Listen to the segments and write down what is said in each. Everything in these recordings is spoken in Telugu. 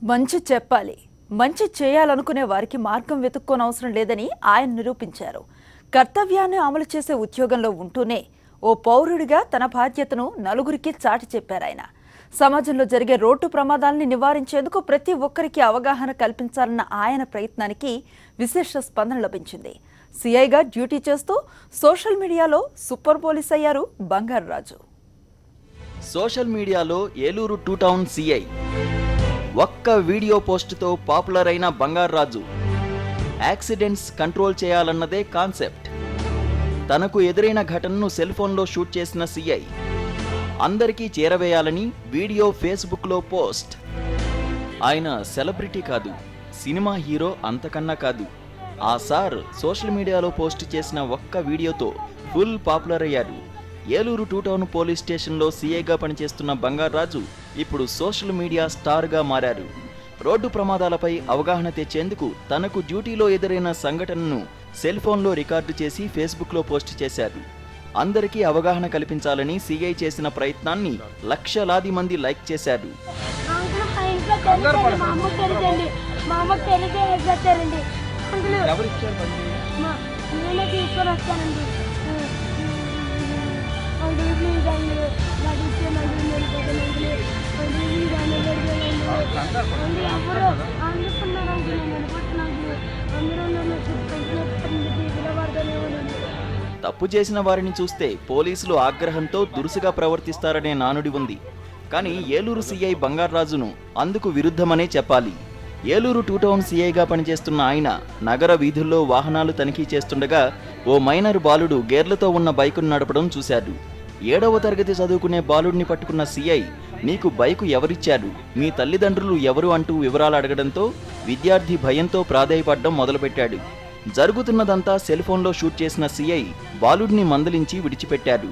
మంచి చెప్పాలి, మంచి చేయాలనుకునే వారికి మార్గం వెతుక్కోనవసరం లేదని ఆయన నిరూపించారు. కర్తవ్యాన్ని అమలు చేసే ఉద్యోగంలో ఉంటూనే ఓ పౌరుడిగా తన బాధ్యతను నలుగురికి చాటి చెప్పారాయన. సమాజంలో జరిగే రోడ్డు ప్రమాదాలని నివారించేందుకు ప్రతి ఒక్కరికి అవగాహన కల్పించాలన్న ఆయన ప్రయత్నానికి విశేష స్పందన లభించింది. సిఐగా డ్యూటీ చేస్తూ సోషల్ మీడియాలో సూపర్ పోలీస్ అయ్యారు బంగారు రాజు. సోషల్ మీడియాలో ఏలూరు 2 టౌన్ సిఐ ఒక్క వీడియో పోస్టుతో పాపులర్ అయిన బంగారు రాజు. యాక్సిడెంట్స్ కంట్రోల్ చేయాలన్నదే కాన్సెప్ట్. తనకు ఎదురైన ఘటనను సెల్ ఫోన్లో షూట్ చేసిన సిఐ అందరికీ చేరవేయాలని వీడియో ఫేస్బుక్లో పోస్ట్. ఆయన సెలబ్రిటీ కాదు, సినిమా హీరో అంతకన్నా కాదు. ఆ సార్ సోషల్ మీడియాలో పోస్ట్ చేసిన ఒక్క వీడియోతో ఫుల్ పాపులర్ అయ్యారు. ఏలూరు 2 టౌన్ పోలీస్ స్టేషన్లో సీఐగా పనిచేస్తున్న బంగారు రాజు ఇప్పుడు సోషల్ మీడియా స్టార్గా మారారు. రోడ్డు ప్రమాదాలపై అవగాహన తెచ్చేందుకు తనకు డ్యూటీలో ఎదురైన సంఘటనను సెల్ ఫోన్లో రికార్డు చేసి ఫేస్బుక్లో పోస్ట్ చేశారు. అందరికీ అవగాహన కల్పించాలని సీఐ చేసిన ప్రయత్నాన్ని లక్షలాది మంది లైక్ చేశారు. తప్పు చేసిన వారిని చూస్తే పోలీసులు ఆగ్రహంతో దురుసుగా ప్రవర్తిస్తారనే నానుడి ఉంది. కానీ ఏలూరు సీఐ బంగారు రాజును అందుకు విరుద్ధమనే చెప్పాలి. ఏలూరు 2 టౌన్ సీఐగా పనిచేస్తున్న ఆయన నగర వీధుల్లో వాహనాలు తనిఖీ చేస్తుండగా ఓ మైనర్ బాలుడు గేర్లతో ఉన్న బైకును నడపడం చూశాడు. 7వ తరగతి చదువుకునే బాలుడిని పట్టుకున్న సీఐ, నీకు బైకు ఎవరిచ్చారు, మీ తల్లిదండ్రులు ఎవరు అంటూ వివరాలు అడగడంతో విద్యార్థి భయంతో ప్రాధేయపడడం మొదలుపెట్టాడు. జరుగుతున్నదంతా సెల్ ఫోన్లో షూట్ చేసిన సీఐ బాలుడిని మందలించి విడిచిపెట్టాడు.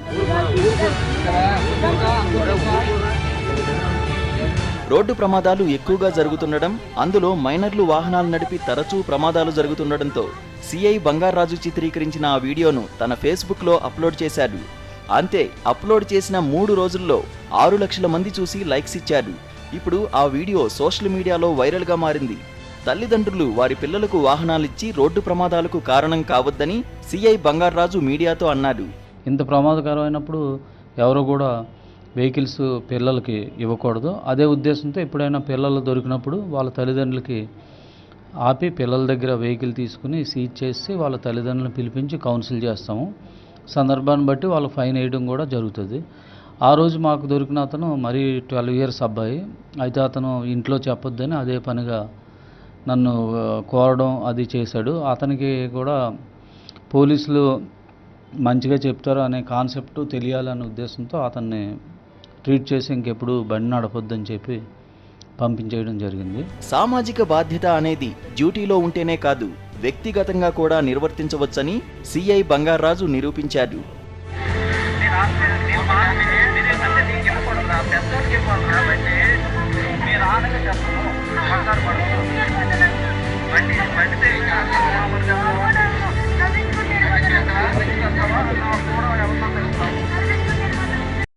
రోడ్డు ప్రమాదాలు ఎక్కువగా జరుగుతుండడం, అందులో మైనర్లు వాహనాలు నడిపి తరచూ ప్రమాదాలు జరుగుతుండడంతో సీఐ బంగారు రాజు చిత్రీకరించిన ఆ వీడియోను తన ఫేస్బుక్లో అప్లోడ్ చేశాడు. అంతే, అప్లోడ్ చేసిన 3 రోజుల్లో 6 లక్షల మంది చూసి లైక్స్ ఇచ్చారు. ఇప్పుడు ఆ వీడియో సోషల్ మీడియాలో వైరల్గా మారింది. తల్లిదండ్రులు వారి పిల్లలకు వాహనాలిచ్చి రోడ్డు ప్రమాదాలకు కారణం కావద్దని సీఐ బంగారు రాజు మీడియాతో అన్నాడు. ఇంత ప్రమాదకరమైనప్పుడు ఎవరు కూడా వెహికల్స్ పిల్లలకి ఇవ్వకూడదు. అదే ఉద్దేశంతో ఎప్పుడైనా పిల్లలు దొరికినప్పుడు వాళ్ళ తల్లిదండ్రులకి ఆపి పిల్లల దగ్గర వెహికల్ తీసుకుని సీజ్ చేసి వాళ్ళ తల్లిదండ్రులను పిలిపించి కౌన్సిల్ చేస్తాము. సందర్భాన్ని బట్టి వాళ్ళకి ఫైన్ వేయడం కూడా జరుగుతుంది. ఆ రోజు మాకు దొరికిన అతను మరీ 12 ఇయర్స్ అబ్బాయి అయితే అతను ఇంట్లో చెప్పొద్దని అదే పనిగా నన్ను కోరడం అది చేశాడు. అతనికి కూడా పోలీసులు మంచిగా చెప్తారు అనే కాన్సెప్ట్ తెలియాలనే ఉద్దేశంతో అతన్ని ట్రీట్ చేసి ఇంకెప్పుడు బండి నడపొద్దని చెప్పి పంపించేయడం జరిగింది. సామాజిక బాధ్యత అనేది డ్యూటీలో ఉంటేనే కాదు, వ్యక్తిగతంగా కూడా నిర్వర్తించవచ్చని సీఐ బంగారు రాజు నిరూపించారు. మీరు